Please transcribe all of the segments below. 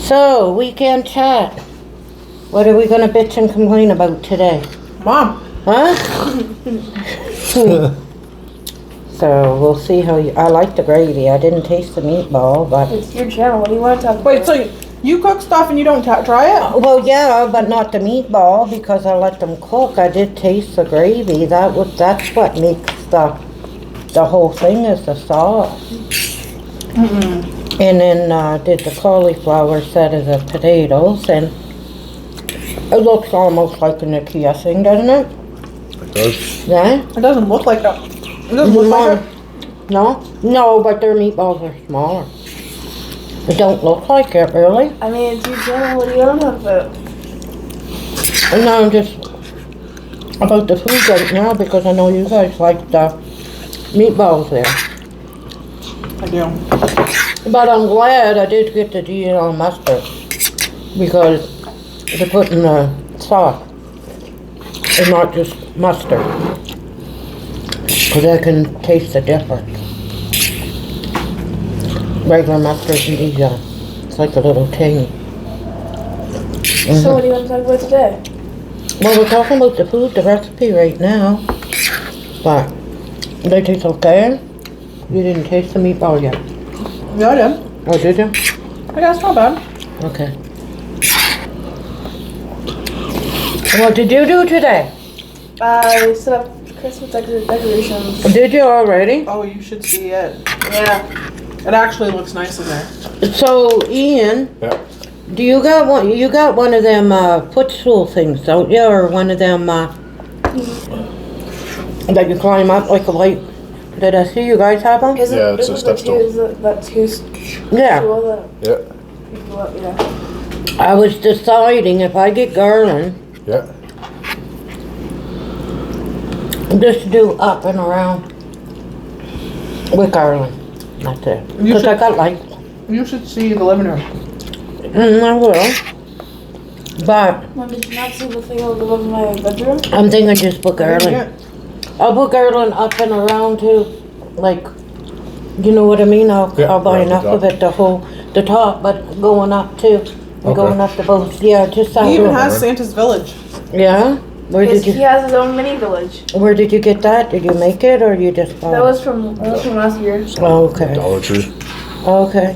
So, weekend chat. What are we gonna bitch and complain about today? Mom. Huh? So, we'll see how you... I like the gravy. I didn't taste the meatball, but... It's your channel. What do you want to talk about? Wait, so you cook stuff and you don't try it? Well, yeah, but not the meatball because I let them cook. I did taste the gravy. That's what makes the whole thing is the sauce. Mm-mm. And then did the cauliflower set of the potatoes, and it looks almost like an IKEA thing, doesn't it? It does. Yeah? It doesn't look like that. It doesn't look like it. No? No, but their meatballs are smaller. It don't look like it, really. I mean, it's your channel. What do you want to talk about? And now I'm just about the food right now because I know you guys like the meatballs there. I do. But I'm glad I did get the Dijon mustard because they're putting the sauce and not just mustard. Because I can taste the difference. Regular mustard and Dijon. It's like a little ting. So what do you want to talk about today? Well, we're talking about the food, the recipe right now. But they taste okay. You didn't taste the meatball yet. Yeah, I did. Oh, did you? Yeah, it's not bad. Okay. What did you do today? I set up Christmas decorations. Did you already? Oh, you should see it. Yeah. It actually looks nice in there. So, Ian, Yeah. do you got one? You got one of them footstool things, don't you? Or one of them that you climb up like a light? Did I see you guys have them? Yeah, it's a step stool. That two Yeah. stool that Yeah. you go up, yeah. I was deciding if I get garland, Yeah. just do up and around with garland. That's it. You Because I should- got like, You should see the living room. I will. But Mom, did you not see the thing above my bedroom? I'm thinking just put Yeah. garland. I'll put garland up and around too, like, you know what I mean? I'll buy around the enough of top. it to hold the top, but going up too. And Okay. going up the both, yeah, just He even that. has Santa's Village. Yeah? Where Yes, did he you, has his own mini village. where did you get that? Did you make it or you just bought That it? was from last year. Oh, okay, Dollar Tree. okay.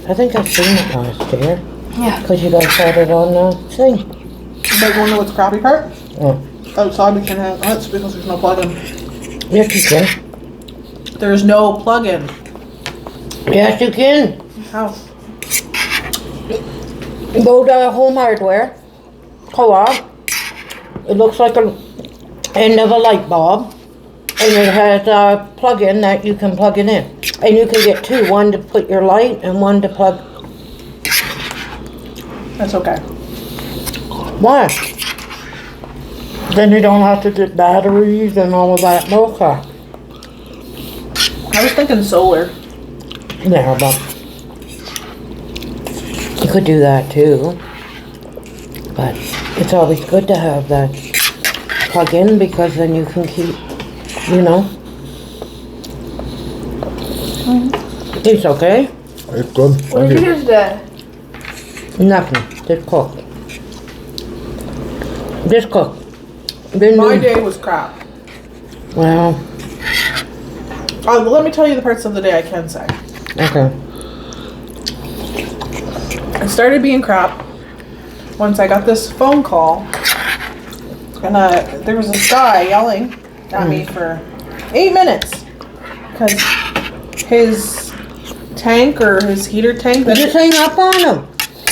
I think I've seen it last year, Yeah. cause you guys had it on the thing. You guys want to know what's crappy part? Oh, Outside we can have that's because there's no plug-in. yes you can. There's no plug-in. Yes you can. How? Go to Home Hardware, Co-op. It looks like a end of a light bulb, and it has a plug-in that you can plug it in. And you can get two, one to put your light and one to plug. That's okay. Why? Then you don't have to get batteries and all of that bullcrap. I was thinking solar. Yeah, but you could do that too. But it's always good to have that plug in because then you can keep, you know. It's okay. It's good. What Thank did you you. do today? Nothing. Just cook. Just cook. Didn't My do- day was crap. Well, Let me tell you the parts of the day I can say. okay. It started being crap once I got this phone call, and there was this guy yelling at me for 8 minutes because his tank or his heater tank. Just hang up on them.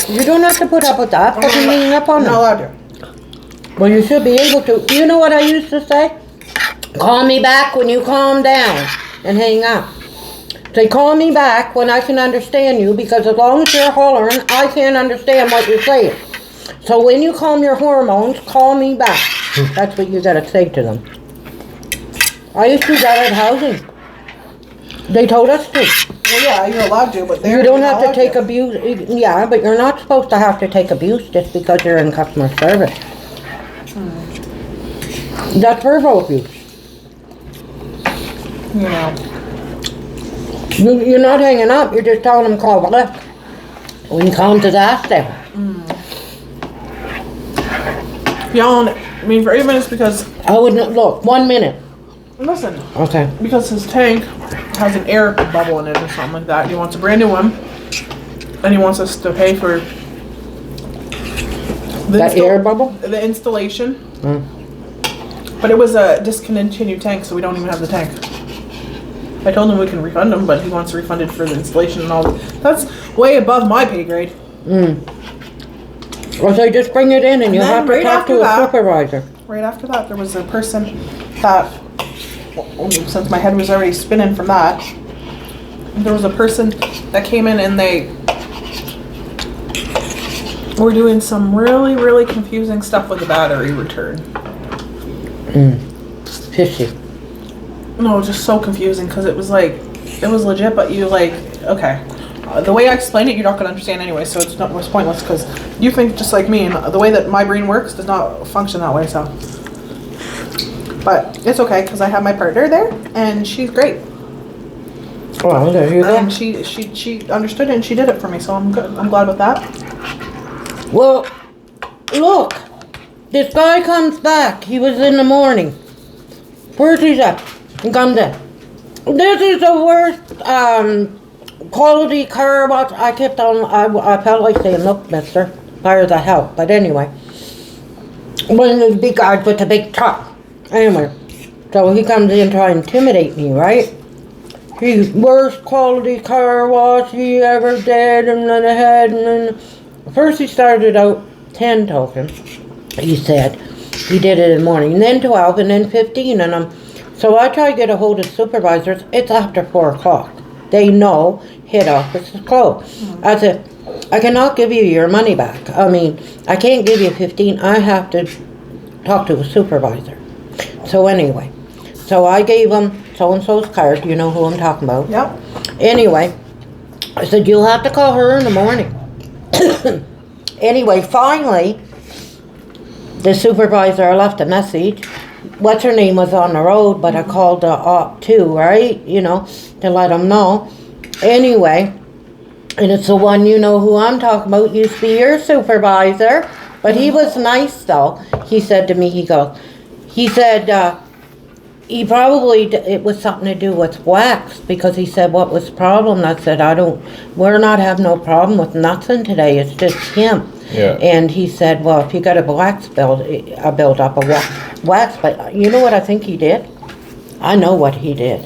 You don't have to put up with that. Put them hanging up on I'm not them. allowed to. Well, you should be able to. You know what I used to say? Call me back when you calm down and hang up. Say, call me back when I can understand you because as long as you're hollering, I can't understand what you're saying. So when you calm your hormones, call me back. That's what you gotta say to them. I used to do that at housing. They told us to. Well, yeah, you're allowed to, but You don't have to take abuse. Yeah, but you're not supposed to have to take abuse just because you're in customer service. That's verbal abuse. You know. You're not hanging up. You're just telling them call back. We can calm to that down. Yelling at me for 8 minutes because, I wouldn't, look, 1 minute. listen, Okay. because his tank has an air bubble in it or something like that. He wants a brand new one. And he wants us to pay for That air bubble? the installation. But it was a discontinued tank, so we don't even have the tank. I told him we can refund him, but he wants refunded for the installation and all. That's way above my pay grade. Or so just bring it in and you'll then have to right talk to after a that- supervisor. Right after that, there was a person that, since my head was already spinning from that, there was a person that came in and they were doing some really, really confusing stuff with the battery return. Fishy. No, just so confusing because it was like, it was legit, but you like, okay. The way I explain it, you're not going to understand anyway, so it's pointless because you think just like me, and the way that my brain works does not function that way, so. But it's okay because I have my partner there, and she's great. Well, there you go. And she understood it and she did it for me, so I'm good. I'm glad about that. Well, look. This guy comes back. He was in the morning. First he's up and comes in. This is the worst quality car wash. I kept on, I felt like saying, look, mister, fire the hell. But anyway. One of those big guys with the big truck. Anyway. So he comes in trying to intimidate me, right? He's worst quality car wash he ever did, and then ahead, and then first he started out 10 tokens. He said he did it in the morning, and then 12, and then 15, and so I try to get a hold of supervisors. It's after 4 o'clock. They know head office is closed. I said, I cannot give you your money back. I mean, I can't give you 15. I have to talk to a supervisor. So anyway, so I gave him so-and-so's card. You know who I'm talking about. Yep. Anyway, I said, you'll have to call her in the morning. Anyway, finally, the supervisor left a message. What's her name was on the road, but I called the op too, right? You know, to let them know. Anyway, and it's the one you know who I'm talking about, used to be your supervisor. But he was nice though. He said to me, he said, he probably, it was something to do with wax, because he said, what was the problem? I said, we're not having no problem with nothing today, it's just him. Yeah. And he said, well, if you got a wax build up a wax, but you know what I think he did? I know what he did.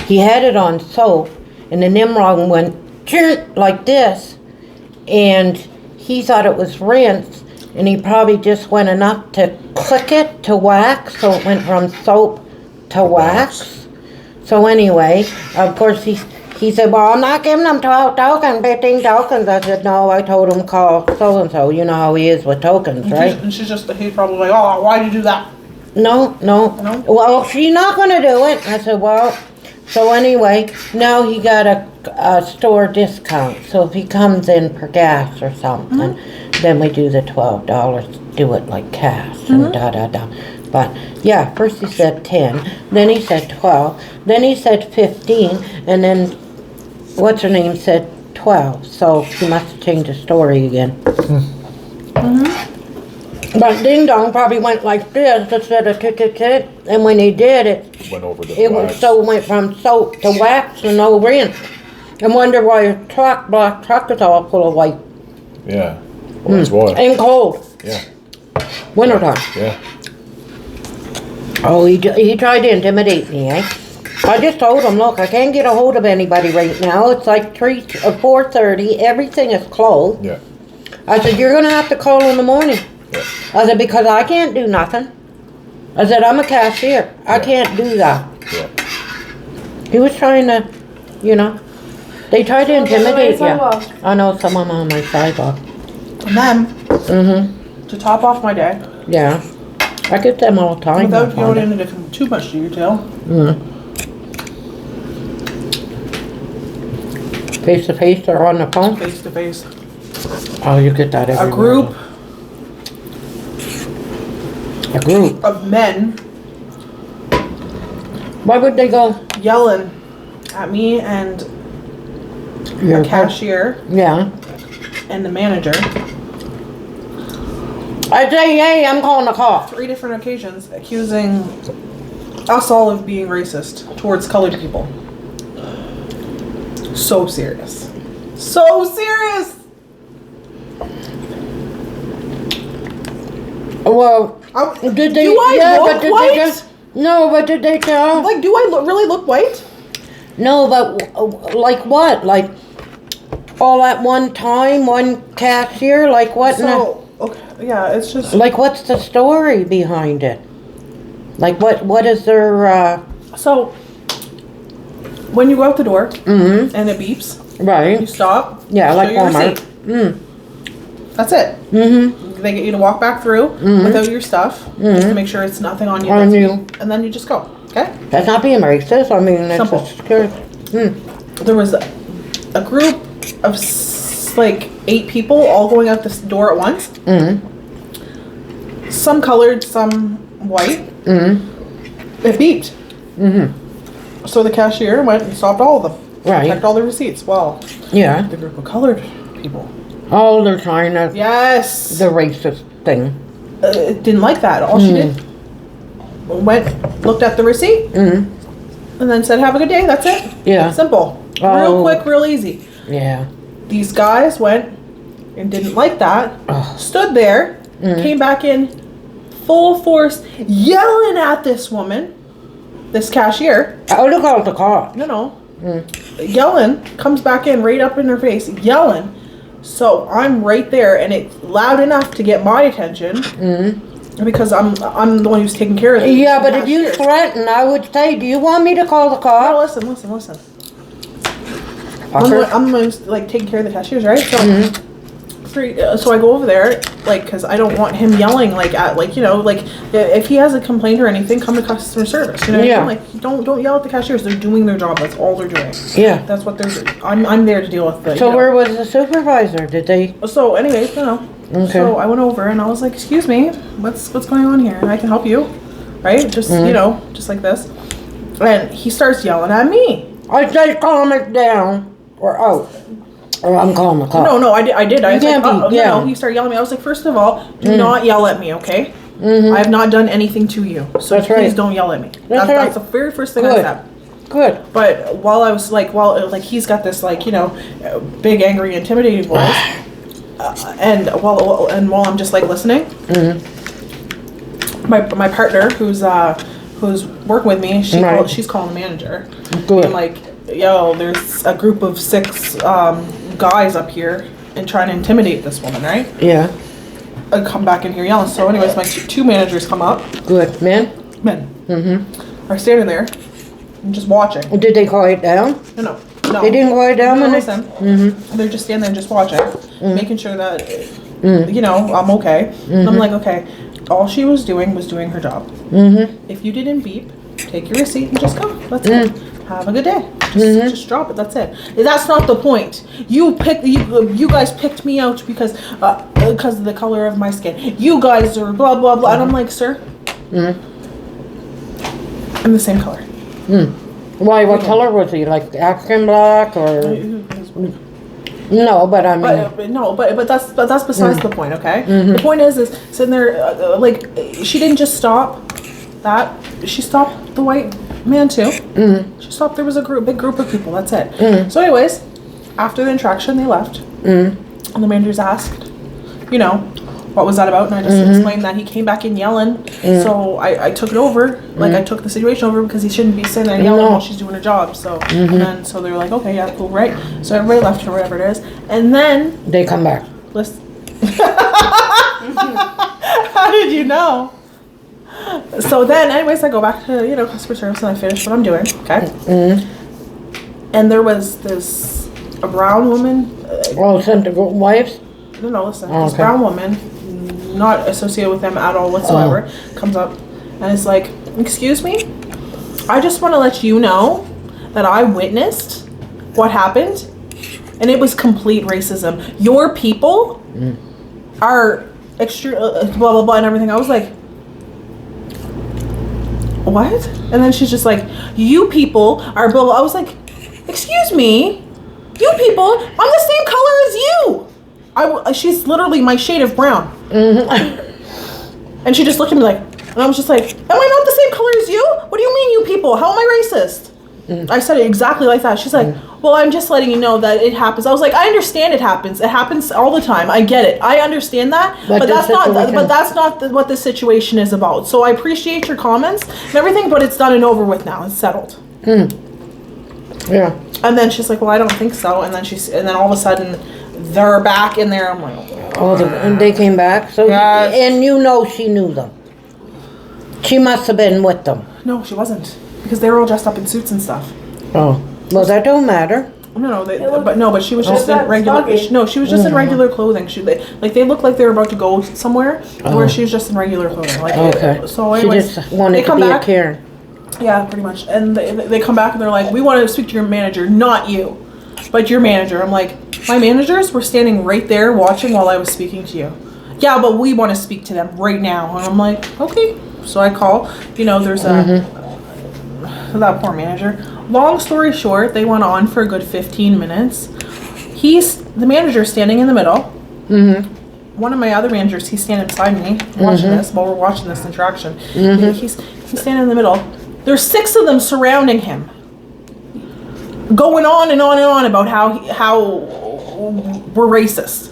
He had it on soap, and the Nimrod went like this, and he thought it was rinse, and he probably just went enough to click it to wax, so it went from soap to wax. So anyway, of course he said, well, I'm not giving them 12 tokens, 15 tokens. I said, no, I told him call so-and-so. You know how he is with tokens, right? And she's probably like, oh, why'd you do that? No. Well, she's not going to do it. I said, well, so anyway, now he got a store discount. So if he comes in for gas or something, then we do the $12, do it like cash and da-da-da. But yeah, first he said 10, then he said 12, then he said 15, and then what's her name said 12. So he must have changed the story again. But Ding Dong probably went like this instead of tick, and when he did it, Went over the it wax. went from soap to wax and no rinse. And wonder why his black truck is all full of white. Yeah. Well, that's why. And cold. Yeah. Wintertime. Yeah. Oh, he tried to intimidate me, eh? I just told him, look, I can't get a hold of anybody right now. It's like 4:30. Everything is closed. Yeah. I said, you're going to have to call in the morning. Yeah. I said, because I can't do nothing. I said, I'm a cashier. I can't do that. Yeah. He was trying to, you know, they tried to intimidate you. sidewalk. I know someone on my sidewalk. And then, to top off my day, Yeah. I get them all the time. without going into too much detail, Face to face or on the phone? face to face, Oh, you get that a everywhere. group A group. of men Why would they go? yelling at me and Your a cashier, Yeah. and the manager. I say, hey, I'm calling the cops. 3 different occasions accusing us all of being racist towards colored people. So serious. So serious! Well, did they? Do I yeah, look but did white? they just? No, but did they tell? Like, do I really look white? No, but like what? Like all at one time, one cashier? Like what? So, okay, yeah, it's just... Like what's the story behind it? Like what is their? So, when you go out the door, Mm-hmm. and it beeps, you Right. stop. Yeah, show like your Walmart. receipt. That's it. Mm-hmm. They get you to walk back through without your stuff, just to make sure it's nothing on you. On that's- you. And then you just go, okay? That's not being racist. I mean, it's Simple. just good. There was a group of like 8 people all going out this door at once. Mm-hmm. Some colored, some white. Mm-hmm. It beeped. Mm-hmm. So the cashier went and stopped all of them. Right. Checked all the receipts. Well, Yeah. the group of colored people. Oh, they're trying to Yes. the racist thing. Didn't like that. All she did went, looked at the receipt, Mm-hmm. and then said, "Have a good day." That's it. Yeah. Simple. Oh. Real quick, real easy. Yeah. These guys went and didn't like that. Oh. Stood there, came back in full force, yelling at this woman, this cashier. I would have called the cops. No. Yelling, comes back in right up in her face, yelling. So I'm right there, and it's loud enough to get my attention because I'm the one who's taking care of it. Yeah, but if you threaten, I would say, do you want me to call the Oh, cops? listen. Fucker. I'm like taking care of the cashiers, right? So, so I go over there, like, because I don't want him yelling, like, at, like, you know, like, if he has a complaint or anything, come to customer service. You know what I mean? Like, don't yell at the cashiers. They're doing their job. That's all they're doing. Yeah. That's what they're doing. I'm there to deal with the. So you know. where was the supervisor? Did they? So, anyways, Okay. So I went over and I was like, "Excuse me, what's going on here? I can help you, right? Just you know, just like this." And he starts yelling at me. I say calm it down or out. Or I'm calling the cops. No, I did. I was can't like, be- yeah. no. He started yelling at me. I was like, first of all, do not yell at me, okay? I have not done anything to you, so That's please right. don't yell at me. That's right. That's the very first thing I Good. said. Good. But while I was like, he's got this like, you know, big, angry, intimidating voice, and while I'm just like listening, my partner who's working with me, she's calling the manager. Good. I'm like, yo, there's a group of 6 guys up here and trying to intimidate this woman, right? Yeah. I come back in here yelling. So anyways, my 2 managers come up, Good. Men? men, are standing there and just watching. Did they quiet down? No. They didn't quiet down No, when listen. They're just standing there and just watching, making sure that, you know, I'm okay. And I'm like, okay, all she was doing her job. If you didn't beep, take your receipt and just go. That's it. Have a good day. Just drop it. That's it. That's not the point. You guys picked me out because of the color of my skin. You guys are blah blah blah. And I'm like, sir, I'm the same color. Why? What color was he? Like African black or? No, but I mean. But that's besides the point. Okay. The point is sitting there like she didn't just stop that. She stopped the white man too. She stopped. There was a big group of people. That's it. So, anyways, after the interaction, they left, and the managers asked, you know, what was that about? And I just explained that he came back in yelling. So I took it over. Like I took the situation over because he shouldn't be sitting there yelling while she's doing her job. So and then so they were like, okay, yeah, cool, right? So everybody left or whatever it is, and then They come back. listen. How did you know? So then, anyways, I go back to, you know, customer service and I finish what I'm doing, okay? And there was a brown woman. Oh, sent the wives? No, listen. Oh, This okay. brown woman, not associated with them at all whatsoever, comes up and is like, excuse me? I just want to let you know that I witnessed what happened and it was complete racism. Your people are extra blah blah blah and everything. I was like, what? And then she's just like, you people are blah blah. I was like, excuse me, you people, I'm the same color as you. she's literally my shade of brown. And she just looked at me like, and I was just like, am I not the same color as you? What do you mean, you people? How am I racist? I said it exactly like that. She's like, well, I'm just letting you know that it happens. I was like, I understand it happens. It happens all the time. I get it. I understand that. But that's not what this situation is about. So I appreciate your comments and everything, but it's done and over with now. It's settled. Yeah. And then she's like, well, I don't think so. And then all of a sudden, they're back in there. I'm like, and they came back. So and you know she knew them. She must have been with them. no, she wasn't, because they were all dressed up in suits and stuff. Oh, well, that don't matter. No, but she was just in regular. No, she was just in regular clothing. They looked like they were about to go somewhere, where she was just in regular clothing. Like, okay. So she just wanted to be a Karen. Yeah, pretty much. And they come back and they're like, we want to speak to your manager, not you, but your manager. I'm like, my managers were standing right there watching while I was speaking to you. Yeah, but we want to speak to them right now. And I'm like, okay. So I call. There's that poor manager. Long story short, they went on for a good 15 minutes. The manager standing in the middle. One of my other managers, he's standing beside me watching this while we're watching this interaction. He's standing in the middle. There's 6 of them surrounding him, going on and on and on about how we're racist.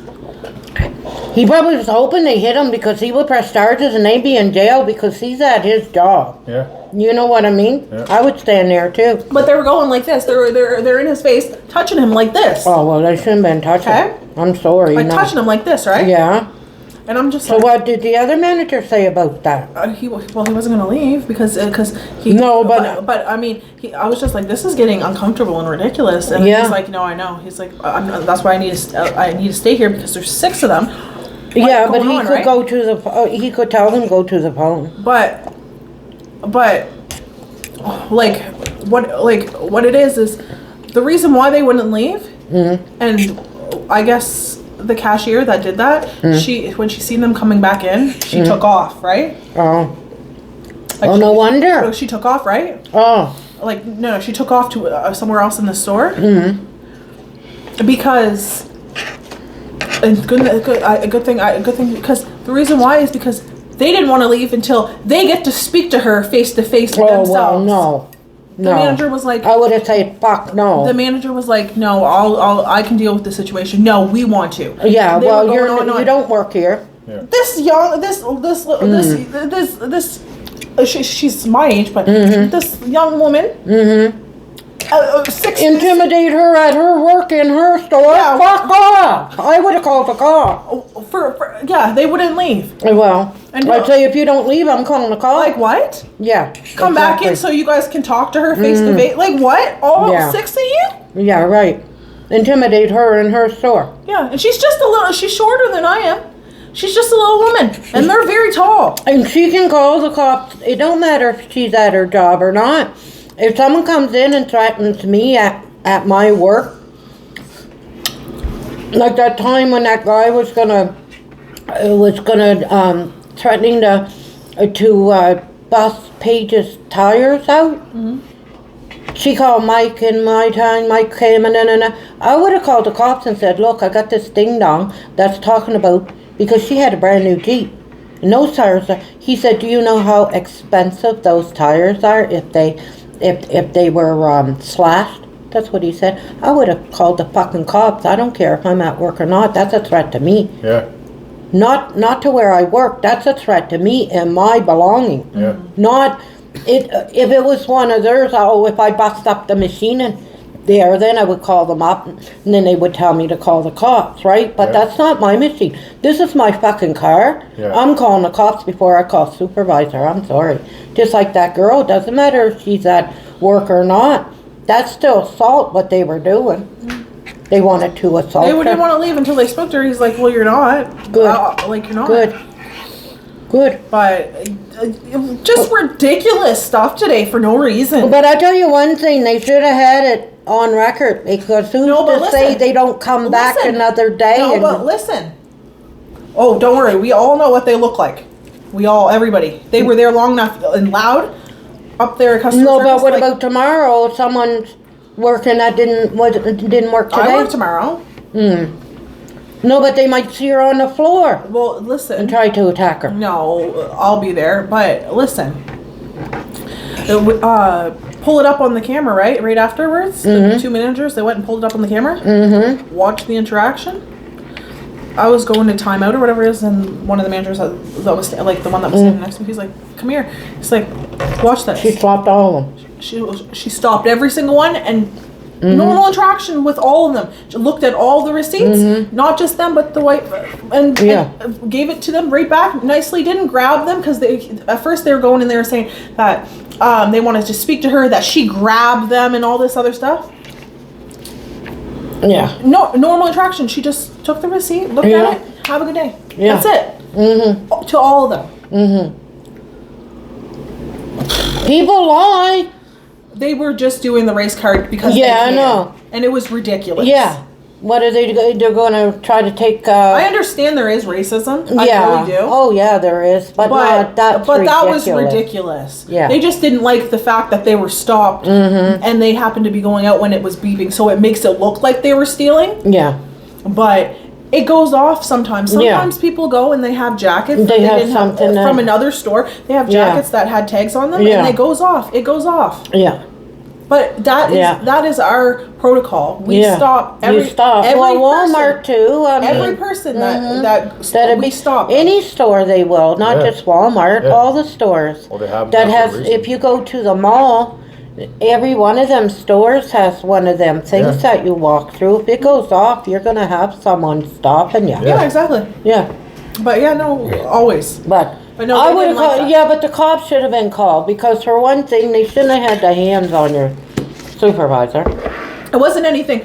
He probably was hoping they hit him because he would press charges and they'd be in jail because he's at his job. Yeah. You know what I mean? Yeah. I would stand there too. But they were going like this. They're in his face, touching him like this. Oh well, they shouldn't have been touching. Okay. I'm sorry. Like touching him like this, right? Yeah. And I'm just so like, what did the other manager say about that? He wasn't going to leave because he. No, but I mean, I was just like, this is getting uncomfortable and ridiculous. And he's like, no, I know. He's like, that's why I need to stay here because there's 6 of them. Yeah, but he could go to the. He could tell them go to the phone. But what it is the reason why they wouldn't leave, and I guess the cashier that did that, when she seen them coming back in, she took off, right? Oh. No wonder. She took off, right? Oh. No, she took off to somewhere else in the store. Because. And a good thing because the reason why is because they didn't want to leave until they get to speak to her face to face themselves. Well, no. The manager was like, I would have said, fuck no. The manager was like, no, I can deal with the situation. No, we want to. Yeah, well, you don't work here. Yeah. She's my age, but this young woman, intimidate her at her work in her store. Yeah. Fuck off! I would have called the cop. They wouldn't leave. Well, I'd say if you don't leave, I'm calling the cop. Like what? Yeah. Come back in so you guys can talk to her face to face. Like what? All 6 of you? Yeah, right. Intimidate her in her store. Yeah, and she's shorter than I am. She's just a little woman, and they're very tall. And she can call the cops. It don't matter if she's at her job or not. If someone comes in and threatens me at my work, like that time when that guy was gonna threatening to bust Paige's tires out. She called Mike in my time. Mike came and I would have called the cops and said, look, I got this ding dong that's talking about, because she had a brand new Jeep. And those tires he said, do you know how expensive those tires are if they were slashed? That's what he said. I would have called the fucking cops. I don't care if I'm at work or not. That's a threat to me. Yeah. Not to where I work. That's a threat to me and my belonging. Yeah. Not if it was one of theirs. If I bust up the machine and there, then I would call them up, and then they would tell me to call the cops, right? But that's not my machine. This is my fucking car. Yeah. I'm calling the cops before I call supervisor. I'm sorry. Just like that girl. Doesn't matter if she's at work or not. That's still assault, what they were doing. They wanted to assault her. They didn't want to leave until they spoke to her. He's like, well, you're not. Good. You're not. Good. But just ridiculous stuff today for no reason. But I tell you one thing, they should have had it on record, because who's to say they don't come back another day? But listen. Oh, don't worry. We all know what they look like. Everybody. They were there long enough and loud up there at customer service. No, but what about tomorrow? If someone's working that didn't work today? I work tomorrow. No, but they might see her on the floor Well, and listen. try to attack her. No, I'll be there. But listen. Pull it up on the camera, right? Right afterwards. The two managers, they went and pulled it up on the camera. Mm-hmm. Watched the interaction. I was going to timeout or whatever it is, and one of the managers that was like the one that was standing next to me, he's like, "Come here." He's like, "Watch this." She stopped all of them. She stopped every single one and normal interaction with all of them. She looked at all the receipts, not just them, but the white, and gave it to them right back nicely. Didn't grab them because they at first they were going in there saying that they wanted to speak to her, that she grabbed them and all this other stuff. Yeah. No normal interaction. She just took the receipt, looked at it, have a good day. Yeah. That's it. Mm-hmm. To all of them. Mm-hmm. People lie. They were just doing the race card because Yeah, they I can. know. And it was ridiculous. Yeah. What are they? They're going to try to take. I understand there is racism. I really do. Oh yeah, there is, but not that's but that was ridiculous. ridiculous. Yeah. They just didn't like the fact that they were stopped and they happened to be going out when it was beeping, so it makes it look like they were stealing. Yeah. But it goes off sometimes. Sometimes people go and they have jackets They have didn't something from another store. They have jackets that had tags on them, and it goes off. It goes off. Yeah. But that is our protocol. We stop every you stop. every Well, person, Walmart too. I every mean, person that'd we be stop. any store they will, not Yeah. just Walmart. Yeah. All the stores Well, they have that them for a has. reason. If you go to the mall, every one of them stores has one of them things that you walk through. If it goes off, you're gonna have someone stopping you. Yeah, exactly. Yeah. But yeah, no, always. But no, I they would didn't have like that. yeah, but the cops should have been called because for one thing, they shouldn't have had the hands on your supervisor. It wasn't anything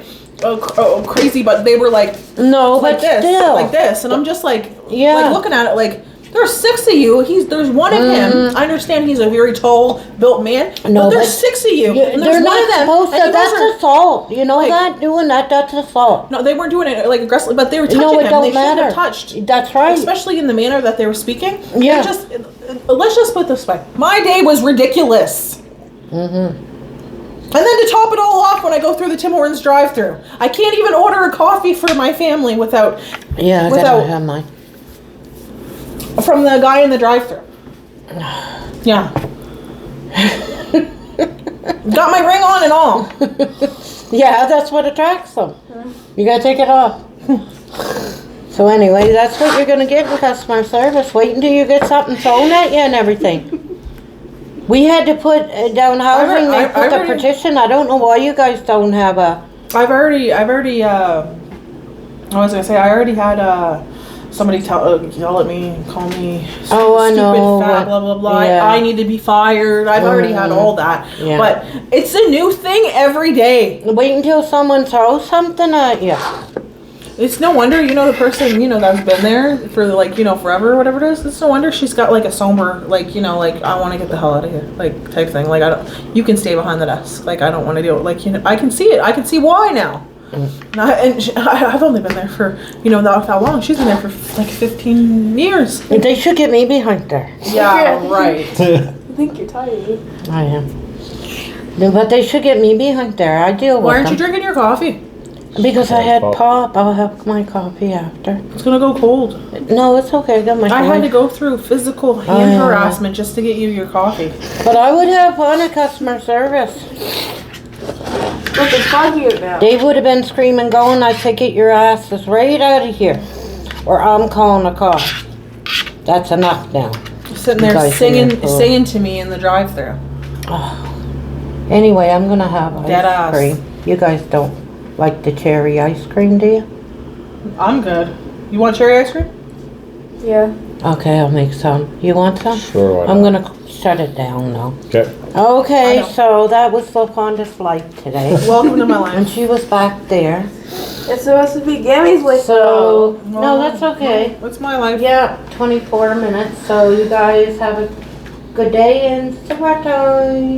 crazy, but they were like No, like but this, still, like this, and I'm just like Yeah. looking at it like. There's 6 of you. There's one of him. I understand he's a very tall built man, No, but there's but 6 of you. And they're there's one not of them. supposed and to. you guys That's are- assault. You know like- that doing that's assault. No, they weren't doing it like aggressively, but they were touching No, it him. don't They shouldn't matter. have touched. That's right. Especially in the manner that they were speaking. Yeah. Let's just put it this way. My day was ridiculous. Mhm. And then to top it all off, when I go through the Tim Hortons drive-thru, I can't even order a coffee for my family without Yeah, I Without- gotta have mine. from the guy in the drive-thru. Yeah. Got my ring on and all. Yeah, that's what attracts them. You gotta take it off. So anyway, that's what you're gonna get in customer service. Wait until you get something thrown at you and everything. We had to put down housing. They I put the already- petition. I don't know why you guys don't have a. I was gonna say, I already had somebody yell at me, call me Oh, I stupid, know, fat, but- blah, blah, blah. yeah. I need to be fired. I've already had all that. Yeah. But it's a new thing every day. Wait until someone throws something at you. It's no wonder, the person, that's been there for forever or whatever it is. It's no wonder she's got like a somber, I want to get the hell out of here, type thing. You can stay behind the desk. I don't want to deal with, I can see it. I can see why now. I've only been there for, not that long. She's been there for 15 years. They should get me behind there. Yeah, right. I think you're tired. I am. No, but they should get me behind there. I deal with Why aren't them. you drinking your coffee? Because I had Pop. pop. I'll have my coffee after. It's gonna go cold. No, it's okay. I got my I had to coffee. go through physical hand yeah. harassment just to get you your coffee. But I would have fun at customer service. Look, it's foggy out now. They would have been screaming, going, I say, get your asses right out of here. Or I'm calling a cop. That's enough now. Sitting You there guys singing are cool. singing to me in the drive-thru. Anyway, I'm going to have Dead ice ass. cream. You guys don't like the cherry ice cream, do you? I'm good. You want cherry ice cream? Yeah. Okay, I'll make some. You want some? Sure, why I'm not? going to shut it down now. Okay. I Okay, know. so that was LaFonda's flight today. Welcome to my And life. she was back there. It's supposed to be Gammy's way. So, no, that's okay. That's my life. Yeah, 24 minutes. So you guys have a good day and supper time.